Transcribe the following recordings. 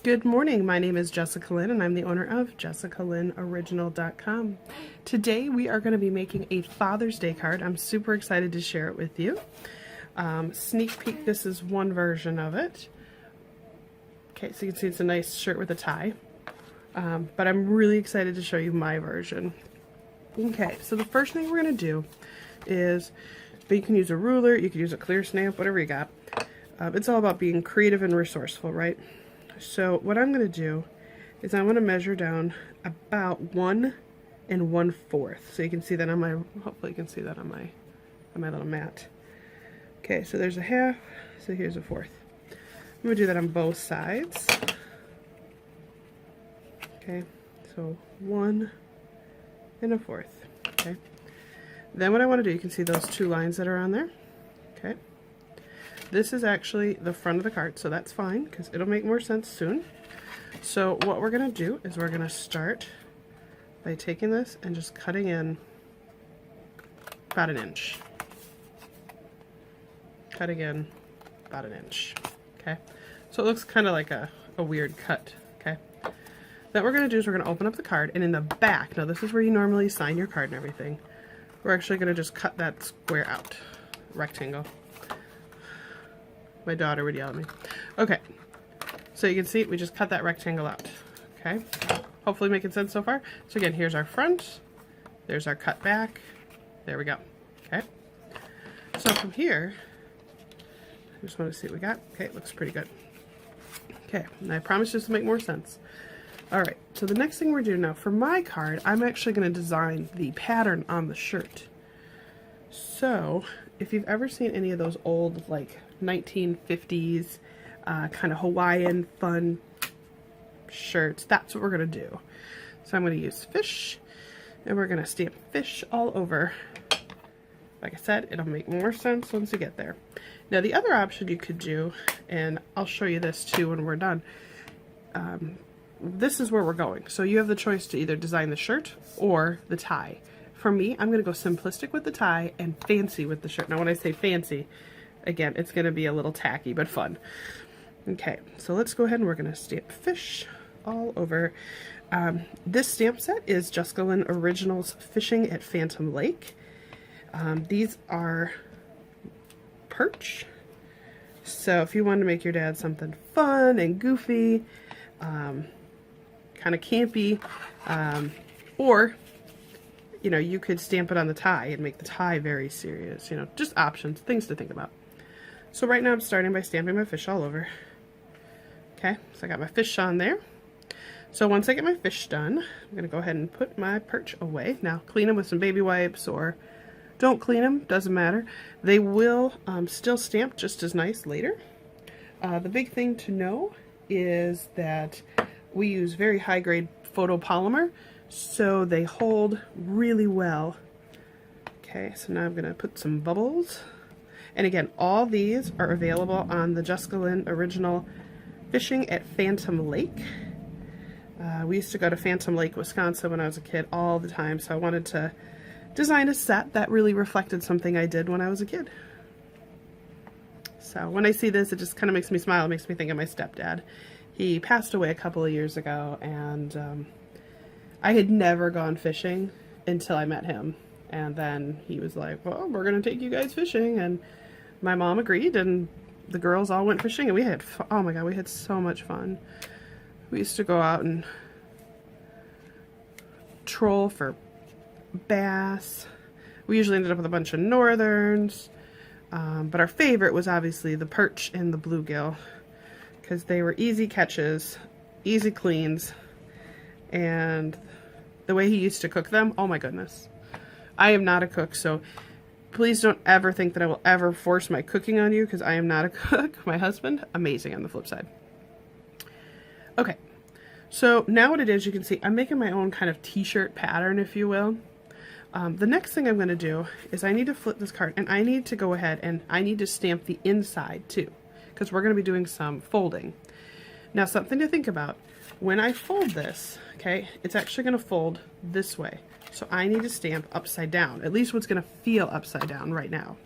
Good morning, my name is Jessica Lynn and I'm the owner of JessicaLynnOriginal.com. Today we are going to be making a Father's Day card. I'm super excited to share it with you. Sneak peek, this is one version of it. Okay, so you can see it's a nice shirt with a tie. But I'm really excited to show you my version. Okay, so the first thing we're going to do is, you can use a ruler, you can use a clear stamp, whatever you got. It's all about being creative and resourceful, right? So what I'm going to do is I'm going to measure down about 1 1/4. So you can see that on my, hopefully you can see that on my little mat. Okay, so there's a half, so here's a 1/4. I'm going to do that on both sides. Okay, so 1 1/4. Okay. Then what I want to do, you can see those two lines that are on there. Okay. This is actually the front of the card, so that's fine because it'll make more sense soon. So what we're going to do is we're going to start by taking this and just cutting in about 1 inch. Cutting in about 1 inch. Okay, so it looks kind of like a weird cut. Okay, then what we're going to do is we're going to open up the card, and in the back, now this is where you normally sign your card and everything, we're actually going to just cut that square out, rectangle. My daughter would yell at me. Okay, so you can see we just cut that rectangle out. Okay, hopefully making sense so far. So again, here's our front, there's our cut back, there we go. Okay, so from here, I just want to see what we got. Okay, it looks pretty good. Okay, and I promise this will make more sense. Alright, so the next thing we're doing now, for my card, I'm actually going to design the pattern on the shirt. So, if you've ever seen any of those old, like, 1950s kind of Hawaiian fun shirts, that's what we're going to do. So I'm going to use fish, and we're going to stamp fish all over. Like I said, it'll make more sense once you get there. Now the other option you could do, and I'll show you this too when we're done, this is where we're going. So you have the choice to either design the shirt or the tie. For me, I'm going to go simplistic with the tie and fancy with the shirt. Now when I say fancy, again, it's going to be a little tacky, but fun. Okay, so let's go ahead and we're going to stamp fish all over. This stamp set is Jessica Lynn Originals Fishing at Phantom Lake. These are perch. So if you wanted to make your dad something fun and goofy, kind of campy, or you know, you could stamp it on the tie and make the tie very serious, you know, just options, things to think about. So right now I'm starting by stamping my fish all over. Okay, so I got my fish on there. So once I get my fish done, I'm going to go ahead and put my perch away. Now clean them with some baby wipes, or don't clean them, doesn't matter. They will still stamp just as nice later. The big thing to know is that we use very high grade photopolymer, so they hold really well. Okay, so now I'm going to put some bubbles. And again, all these are available on the Jessica Lynn Original Fishing at Phantom Lake. We used to go to Phantom Lake, Wisconsin when I was a kid all the time, so I wanted to design a set that really reflected something I did when I was a kid. So when I see this, it just kind of makes me smile. It makes me think of my stepdad. He passed away a couple of years ago, and I had never gone fishing until I met him. And then he was like, well, we're going to take you guys fishing. And my mom agreed, and the girls all went fishing. And we had, oh my God, we had so much fun. We used to go out and troll for bass. We usually ended up with a bunch of northerns. But our favorite was obviously the perch and the bluegill, because they were easy catches, easy cleans, and the way he used to cook them, oh my goodness. I am not a cook, so please don't ever think that I will ever force my cooking on you, because I am not a cook. My husband, amazing on the flip side. Okay, so now what it is, you can see I'm making my own kind of t-shirt pattern, if you will. The next thing I'm going to do is I need to flip this card, and I need to go ahead and I need to stamp the inside too, because we're going to be doing some folding. Now something to think about, when I fold this, okay, it's actually going to fold this way. So I need to stamp upside down, at least what's going to feel upside down right now.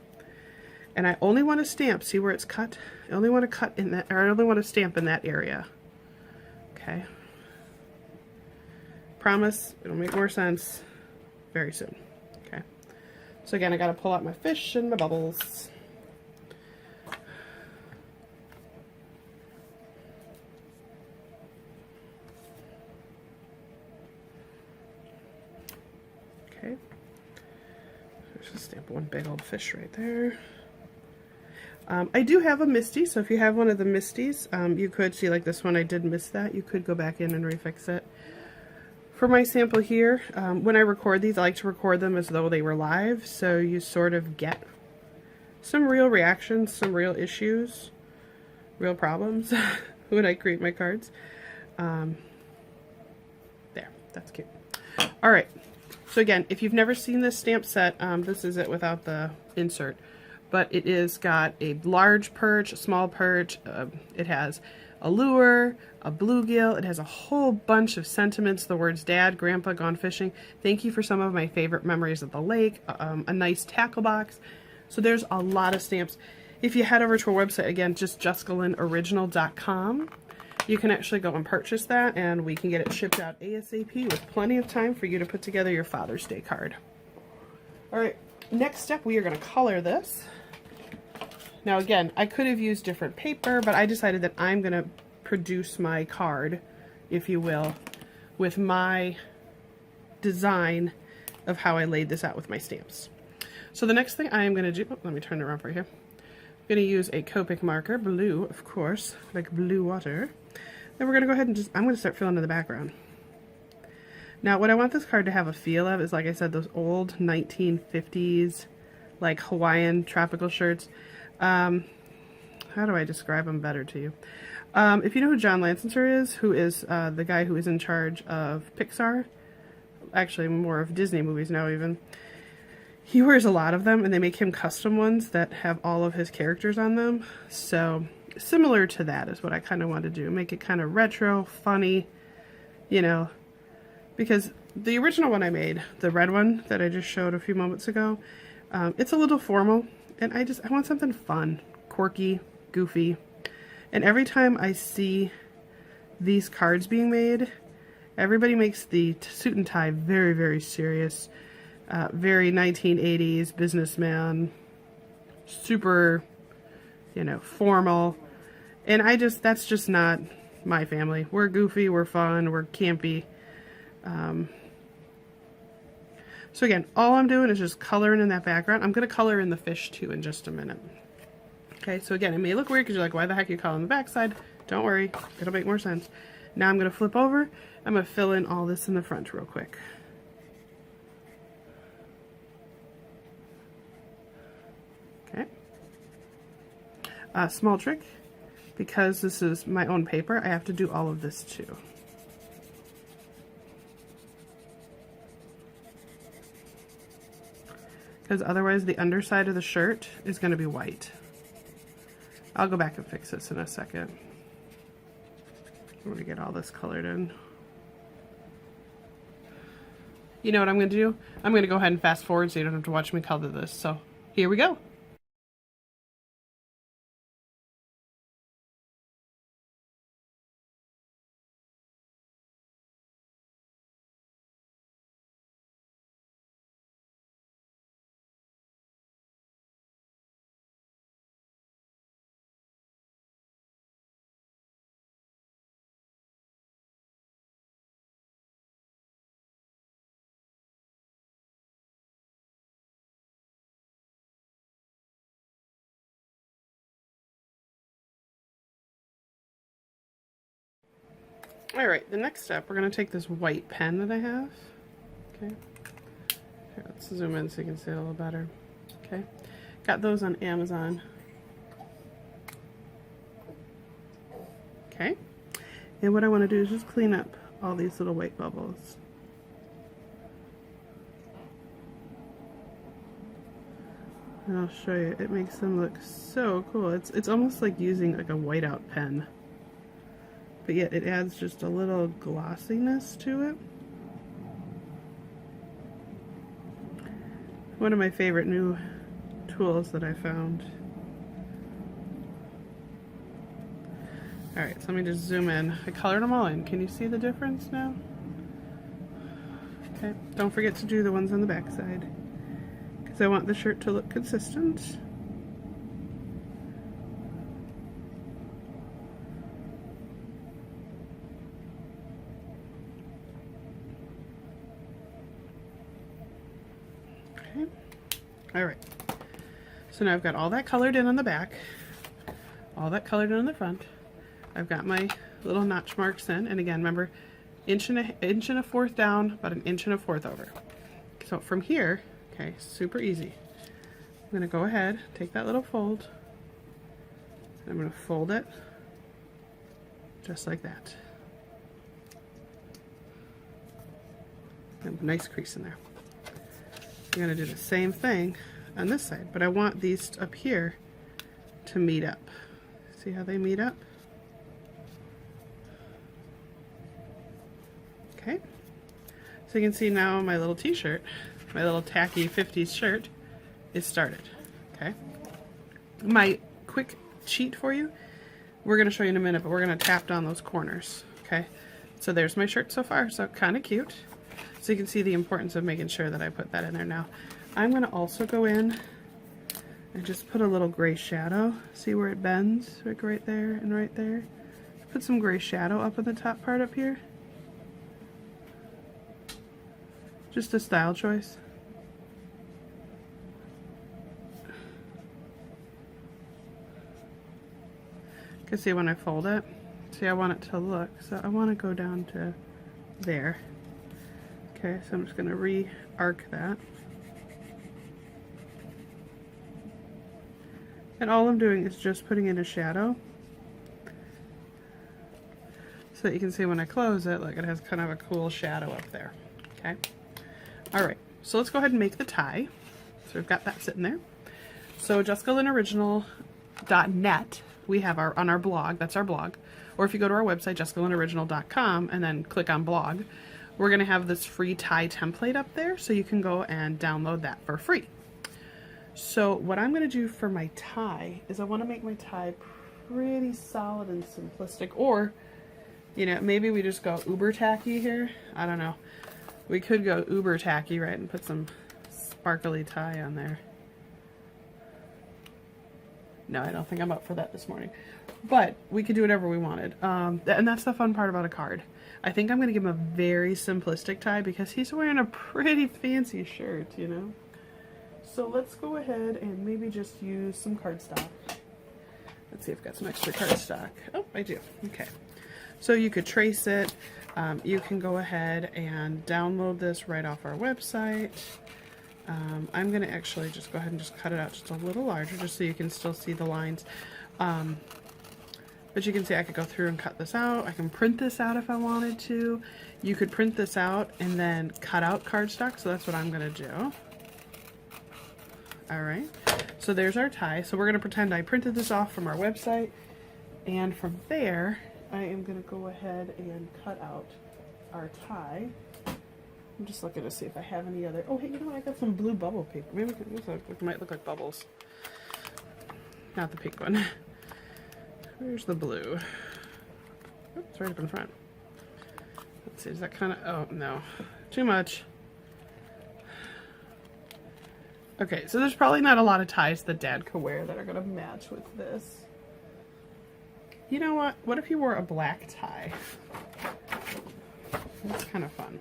And I only want to stamp, see where it's cut? I only want to cut in that, or I only want to stamp in that area. Okay. Promise it'll make more sense very soon. Okay. So again, I gotta pull out my fish and my bubbles. Okay. There's just stamp one big old fish right there. I do have a Misty, so if you have one of the Misties, you could see like this one, I did miss that. You could go back in and refix it. For my sample here, when I record these, I like to record them as though they were live, so you sort of get some real reactions, some real issues, real problems when I create my cards. There, that's cute. All right, so again, if you've never seen this stamp set, this is it without the insert. But it is got a large perch, a small perch, it has a lure, a bluegill, it has a whole bunch of sentiments, the words dad, grandpa, gone fishing, thank you for some of my favorite memories of the lake, a nice tackle box. So there's a lot of stamps. If you head over to our website, again, just jessicalynoriginal.com, you can actually go and purchase that, and we can get it shipped out ASAP with plenty of time for you to put together your Father's Day card. All right, next step, we are going to color this. Now again, I could have used different paper, but I decided that I'm going to produce my card, if you will, with my design of how I laid this out with my stamps. So the next thing I am going to do, oh, let me turn it around for you. I'm going to use a Copic marker, blue, of course, like blue water. Then we're going to go ahead and I'm going to start filling in the background. Now what I want this card to have a feel of is, like I said, those old 1950s, like Hawaiian tropical shirts. How do I describe them better to you? If you know who John Lasseter is, who is the guy who is in charge of Pixar, actually more of Disney movies now even, he wears a lot of them, and they make him custom ones that have all of his characters on them. So similar to that is what I kind of want to do. Make it kind of retro, funny, you know, because the original one I made, the red one that I just showed a few moments ago, it's a little formal. And I want something fun, quirky, goofy. And every time I see these cards being made, everybody makes the suit and tie very, very serious. Very 1980s businessman, super, you know, formal. And that's just not my family. We're goofy, we're fun, we're campy. So again, all I'm doing is just coloring in that background. I'm going to color in the fish too in just a minute. Okay, so again, it may look weird because you're like, why the heck are you coloring the backside? Don't worry, it'll make more sense. Now I'm going to flip over. I'm going to fill in all this in the front real quick. Okay. Small trick, because this is my own paper, I have to do all of this too. Because otherwise the underside of the shirt is going to be white. I'll go back and fix this in a second. I'm going to get all this colored in. You know what I'm going to do? I'm going to go ahead and fast forward so you don't have to watch me color this. So here we go. All right, the next step, we're going to take this white pen that I have. Okay. Here, let's zoom in so you can see it a little better. Okay. Got those on Amazon. Okay. And what I want to do is just clean up all these little white bubbles. And I'll show you. It makes them look so cool. It's almost like using like a whiteout pen. But yet it adds just a little glossiness to it. One of my favorite new tools that I found. Alright, so let me just zoom in. I colored them all in. Can you see the difference now? Okay, don't forget to do the ones on the back side, because I want the shirt to look consistent. Okay, alright. So now I've got all that colored in on the back, all that colored in on the front. I've got my little notch marks in, and again, remember, inch and a fourth down, about an inch and a fourth over. So from here, okay, super easy. I'm gonna go ahead, take that little fold, and I'm gonna fold it just like that. And a nice crease in there. I'm gonna do the same thing on this side, but I want these up here to meet up. See how they meet up? Okay, so you can see now my little t-shirt, my little tacky 50s shirt is started. Okay, my quick cheat for you, we're going to show you in a minute, but we're going to tap down those corners. Okay, so there's my shirt so far, so kind of cute. So you can see the importance of making sure that I put that in there now. I'm going to also go in and just put a little gray shadow. See where it bends? Like right there and right there. Put some gray shadow up in the top part up here. Just a style choice. You can see when I fold it. See, I want it to look, so I want to go down to there. Okay, so I'm just going to re-arc that. And all I'm doing is just putting in a shadow, so that you can see when I close it, like it has kind of a cool shadow up there. Okay. Alright, so let's go ahead and make the tie. So we've got that sitting there. So JessicaLynnOriginal.net, we have on our blog, that's our blog. Or if you go to our website, JessicaLynnOriginal.com, and then click on blog, we're going to have this free tie template up there, so you can go and download that for free. So what I'm going to do for my tie is I want to make my tie pretty solid and simplistic, or, you know, maybe we just go uber tacky here. I don't know. We could go uber tacky, right, and put some sparkly tie on there. No, I don't think I'm up for that this morning. But we could do whatever we wanted. And that's the fun part about a card. I think I'm going to give him a very simplistic tie because he's wearing a pretty fancy shirt, you know. So let's go ahead and maybe just use some cardstock. Let's see if I've got some extra cardstock. Oh, I do. Okay. So you could trace it. You can go ahead and download this right off our website. I'm going to actually just go ahead and just cut it out just a little larger just so you can still see the lines. But you can see I could go through and cut this out. I can print this out if I wanted to. You could print this out and then cut out cardstock, so that's what I'm going to do. Alright, so there's our tie. So we're going to pretend I printed this off from our website, and from there I am going to go ahead and cut out our tie. I'm just looking to see if I have any other. Oh, hey, you know what? I got some blue bubble paper. Maybe it might look like bubbles. Not the pink one. Where's the blue? Oh, it's right up in front. Let's see, is that kind of. Oh, no. Too much. Okay, so there's probably not a lot of ties that Dad could wear that are going to match with this. You know what? What if you wore a black tie? That's kind of fun.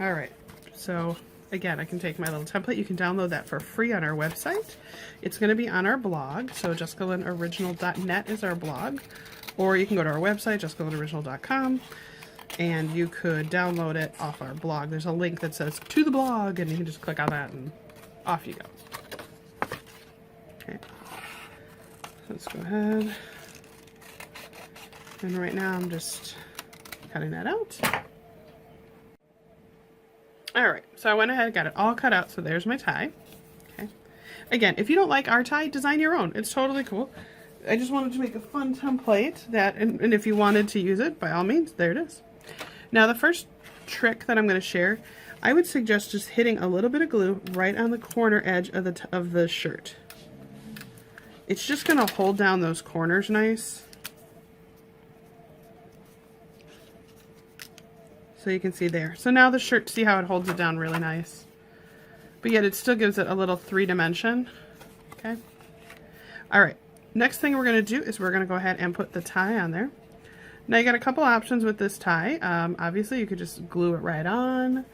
Alright, so again, I can take my little template. You can download that for free on our website. It's going to be on our blog, so JessicaLynnOriginal.net is our blog. Or you can go to our website, JessicaLynnOriginal.com. And you could download it off our blog. There's a link that says to the blog, and you can just click on that and off you go. Okay, so let's go ahead. And right now I'm just cutting that out. Alright, so I went ahead and got it all cut out, so there's my tie. Okay. Again, if you don't like our tie, design your own. It's totally cool. I just wanted to make a fun template that, and if you wanted to use it, by all means, there it is. Now the first trick that I'm going to share, I would suggest just hitting a little bit of glue right on the corner edge of the shirt. It's just going to hold down those corners nice. So you can see there. So now the shirt, see how it holds it down really nice. But yet it still gives it a little 3-dimension. Okay. All right. Next thing we're going to do is we're going to go ahead and put the tie on there. Now you got a couple options with this tie. Obviously you could just glue it right on.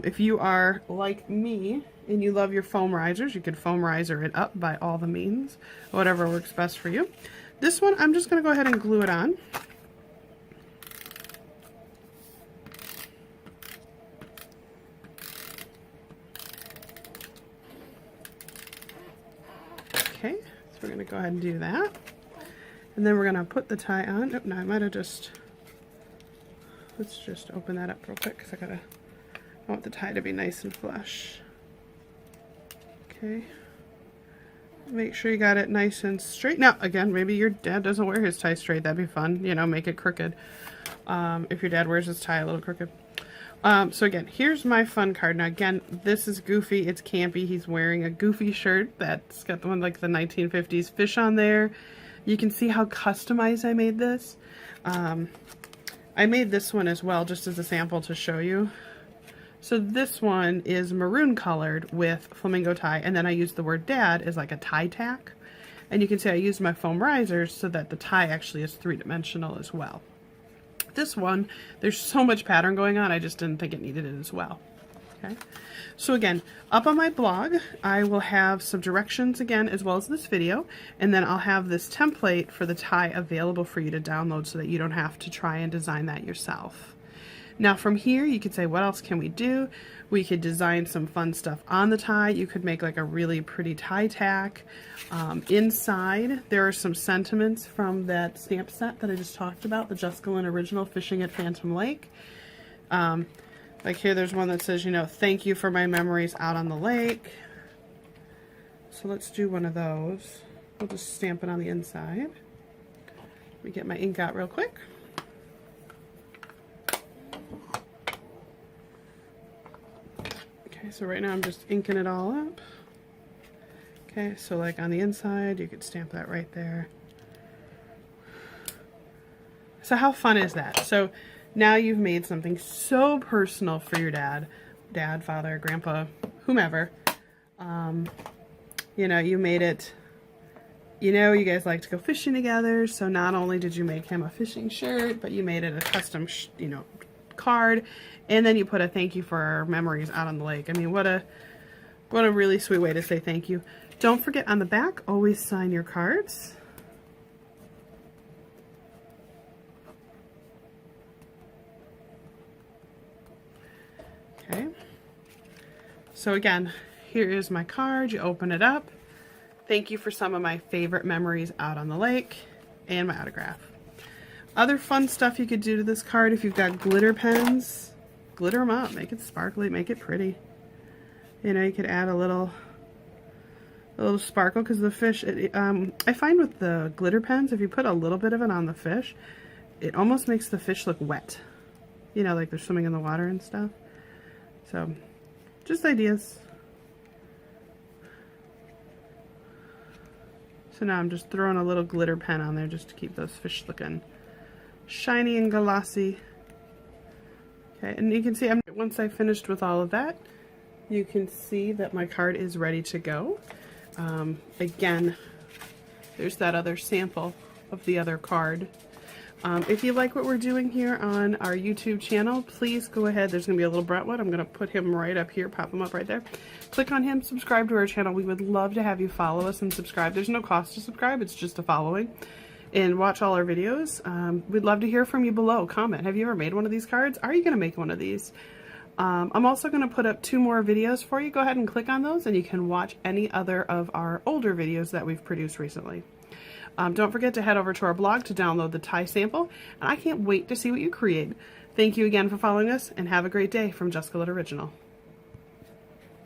If you are like me and you love your foam risers, you could foam riser it up by all the means, whatever works best for you. This one, I'm just going to go ahead and glue it on. Okay, so we're going to go ahead and do that. And then we're going to put the tie on. Oh, no, I might have just, let's just open that up real quick because I want the tie to be nice and flush. Okay. Make sure you got it nice and straight. Now, again, maybe your dad doesn't wear his tie straight. That'd be fun. You know, make it crooked. If your dad wears his tie a little crooked. So again, here's my fun card. Now again, this is goofy. It's campy. He's wearing a goofy shirt that's got the one like the 1950s fish on there. You can see how customized I made this. I made this one as well just as a sample to show you. So this one is maroon colored with flamingo tie, and then I used the word dad as like a tie tack. And you can see I used my foam risers so that the tie actually is 3-dimensional as well. This one, there's so much pattern going on, I just didn't think it needed it as well. Okay, so again, up on my blog, I will have some directions again, as well as this video, and then I'll have this template for the tie available for you to download so that you don't have to try and design that yourself. Now from here, you could say, what else can we do? We could design some fun stuff on the tie. You could make like a really pretty tie tack. Inside, there are some sentiments from that stamp set that I just talked about, the Jessica Lynn Original Fishing at Phantom Lake. Like here, there's one that says, you know, thank you for my memories out on the lake. So let's do one of those. We'll just stamp it on the inside. Let me get my ink out real quick. Okay, so right now I'm just inking it all up. Okay, so like on the inside, you could stamp that right there. So how fun is that? So now you've made something so personal for your dad, father, grandpa, whomever. You know, you made it, you know, you guys like to go fishing together. So not only did you make him a fishing shirt, but you made it a custom, you know, card. And then you put a thank you for our memories out on the lake. I mean, what a really sweet way to say thank you. Don't forget on the back, always sign your cards. Okay. So again, here is my card. You open it up. Thank you for some of my favorite memories out on the lake, and my autograph. Other fun stuff you could do to this card, if you've got glitter pens, glitter them up, make it sparkly, make it pretty. You know, you could add a little sparkle, because the fish, I find with the glitter pens, if you put a little bit of it on the fish, it almost makes the fish look wet. You know, like they're swimming in the water and stuff. So, just ideas. So now I'm just throwing a little glitter pen on there just to keep those fish looking shiny and glossy. Okay, and you can see once I finished with all of that, you can see that my card is ready to go. Again, there's that other sample of the other card. If you like what we're doing here on our YouTube channel, please go ahead. There's going to be a little Brentwood. I'm going to put him right up here, pop him up right there. Click on him, subscribe to our channel. We would love to have you follow us and subscribe. There's no cost to subscribe. It's just a following. And watch all our videos. We'd love to hear from you below. Comment. Have you ever made one of these cards? Are you going to make one of these? I'm also going to put up 2 more videos for you. Go ahead and click on those and you can watch any other of our older videos that we've produced recently. Don't forget to head over to our blog to download the tie sample, and I can't wait to see what you create. Thank you again for following us, and have a great day from Jessica Lynn Original.